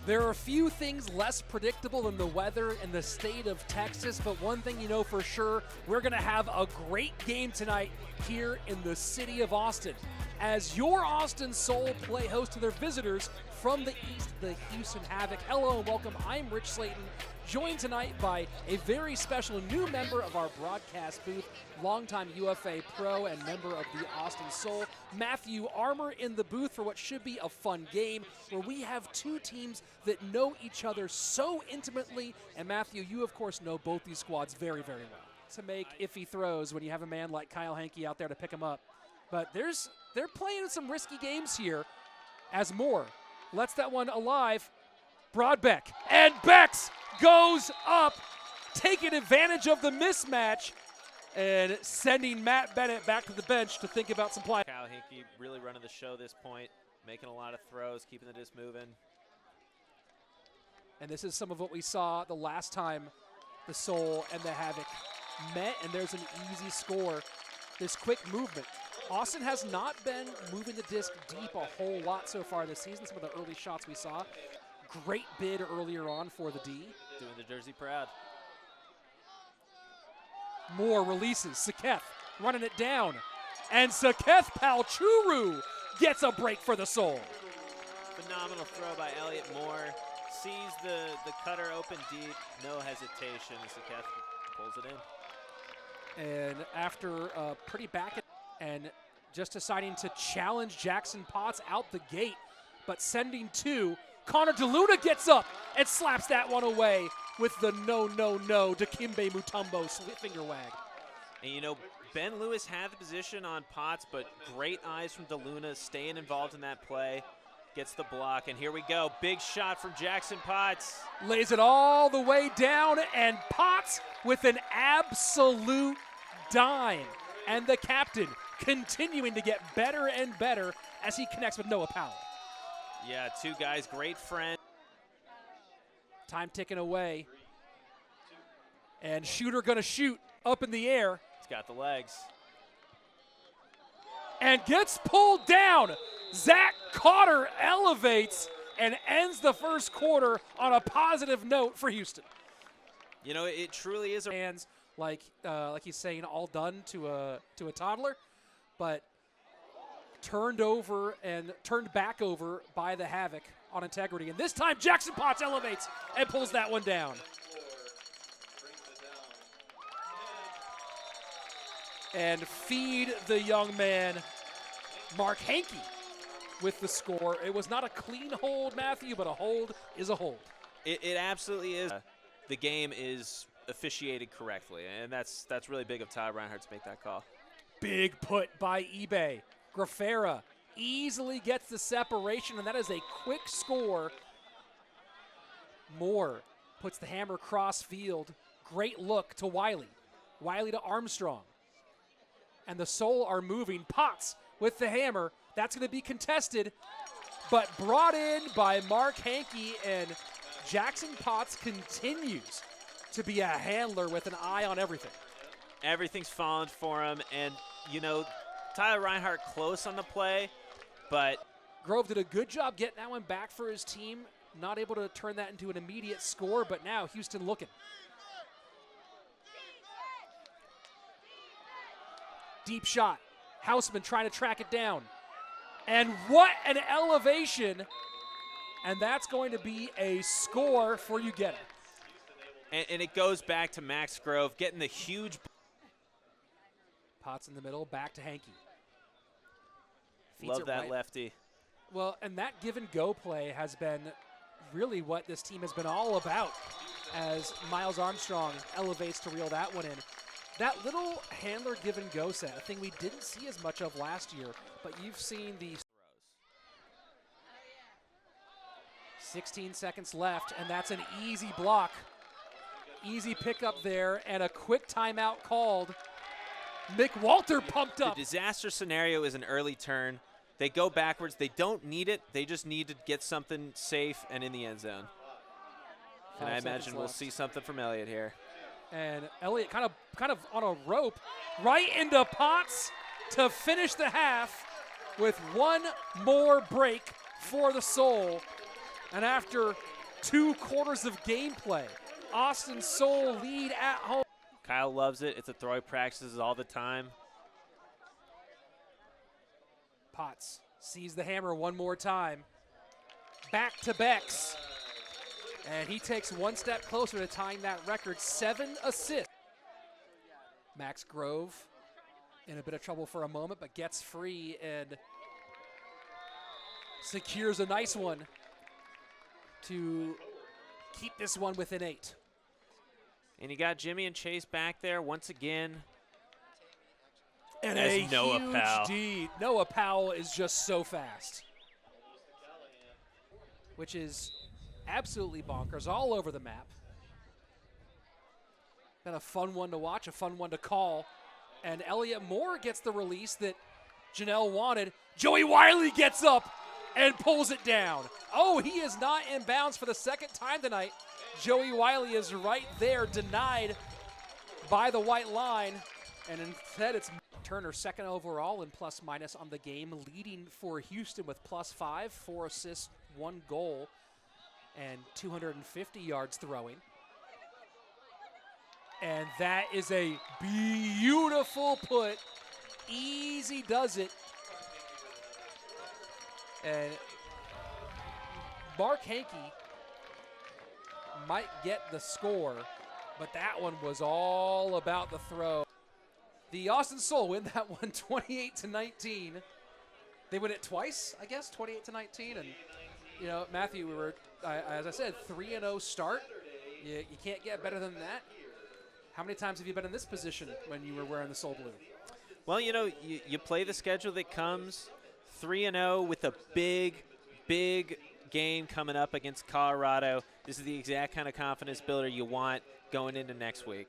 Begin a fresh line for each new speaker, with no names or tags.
There are a few things less predictable than the weather in the state of Texas, but one thing you know for sure, we're going to have a great game tonight here in the city of Austin. As your Austin Soul play host to their visitors from the east, the Houston Havoc. Hello and welcome, I'm Rich Slayton, joined tonight by a very special new member of our broadcast booth, longtime UFA pro and member of the Austin Soul, Matthew Armour, in the booth for what should be a fun game where we have two teams that know each other so intimately. And Matthew, you of course know both these squads very, very well. To make iffy throws when you have a man like Kyle Hankey out there to pick him up. But they're playing some risky games here as Moore lets that one alive. Broadbeck, and Becks goes up, taking advantage of the mismatch and sending Matt Bennett back to the bench to think about some play.
Kyle Hankey really running the show this point, making a lot of throws, keeping the disc moving.
And this is some of what we saw the last time the Soul and the Havoc met, and there's an easy score. This quick movement. Austin has not been moving the disc deep a whole lot so far this season. Some of the early shots we saw. Great bid earlier on for the D.
Doing the jersey proud.
Moore releases. Saketh running it down. And Saketh Palchuru gets a break for the Soul.
Phenomenal throw by Elliot Moore. Sees the cutter open deep. No hesitation. Saketh pulls it in.
And after a pretty back and just deciding to challenge Jackson Potts out the gate, but sending two, Connor DeLuna gets up and slaps that one away with the no Dikembe Mutombo finger wag.
And you know, Ben Lewis had the position on Potts, but great eyes from DeLuna, staying involved in that play. Gets the block, and here we go. Big shot from Jackson Potts.
Lays it all the way down, and Potts with an absolute dime. And the captain continuing to get better and better as he connects with Noah Powell.
Yeah, two guys, great friend.
Time ticking away. And Shooter gonna shoot up in the air.
He's got the legs.
And gets pulled down. Zach Cotter elevates and ends the first quarter on a positive note for Houston.
You know, it truly is a
hands like he's saying all done to a toddler, but turned back over by the Havoc on integrity. And this time Jackson Potts elevates and pulls that one down. And feed the young man Mark Hankey with the score. It was not a clean hold, Matthew, but a hold is a hold.
It absolutely is. The game is officiated correctly, and that's really big of Ty Reinhardt to make that call.
Big put by eBay. Grafera easily gets the separation, and that is a quick score. Moore puts the hammer cross field. Great look to Wiley. Wiley to Armstrong. And the Soul are moving. Potts with the hammer. That's going to be contested, but brought in by Mark Hankey, and Jackson Potts continues to be a handler with an eye on everything.
Everything's fallen for him, and, you know, Tyler Reinhardt close on the play, but
Grove did a good job getting that one back for his team. Not able to turn that into an immediate score, but now Houston looking. Deep shot. Houseman trying to track it down. And what an elevation. And that's going to be a score for Ugetta.
And it goes back to Max Grove getting the huge.
Potts in the middle, back to Hankey.
Love that lefty.
Well, and that give and go play has been really what this team has been all about as Miles Armstrong elevates to reel that one in. That little handler give and go set, a thing we didn't see as much of last year, but you've seen the 16 seconds left, and that's an easy block. Easy pickup there, and a quick timeout called. Mick Walter pumped up.
The disaster scenario is an early turn. They go backwards. They don't need it. They just need to get something safe and in the end zone. And I imagine we'll see something from Elliott here.
And Elliott kind of on a rope right into Potts to finish the half with one more break for the Soul. And after 2 quarters of gameplay. Austin Soul lead at home.
Kyle loves it. It's a throw he practices all the time.
Potts sees the hammer one more time. Back to Bex. And he takes one step closer to tying that record, 7 assists. Max Grove in a bit of trouble for a moment, but gets free and secures a nice one to keep this one within 8.
And you got Jimmy and Chase back there once again.
And
as
a
Noah
huge
Powell.
D. Noah Powell is just so fast, which is absolutely bonkers all over the map. Been a fun one to watch, a fun one to call. And Elliott Moore gets the release that Janelle wanted. Joey Wiley gets up and pulls it down. Oh, he is not in bounds for the second time tonight. Joey Wiley is right there, denied by the white line. And instead, it's Turner second overall in plus minus on the game, leading for Houston with +5, 4 assists, 1 goal, and 250 yards throwing. And that is a beautiful put. Easy does it. And Mark Hankey might get the score, but that one was all about the throw. The Austin Soul win that one 28-19. They win it twice, I guess, 28-19. And, you know, Matthew, we were, as I said, 3-0 start. You can't get better than that. How many times have you been in this position when you were wearing the Soul Blue?
Well, you know, you play the schedule that comes, 3-0 with a big, big game coming up against Colorado. This is the exact kind of confidence builder you want going into next week.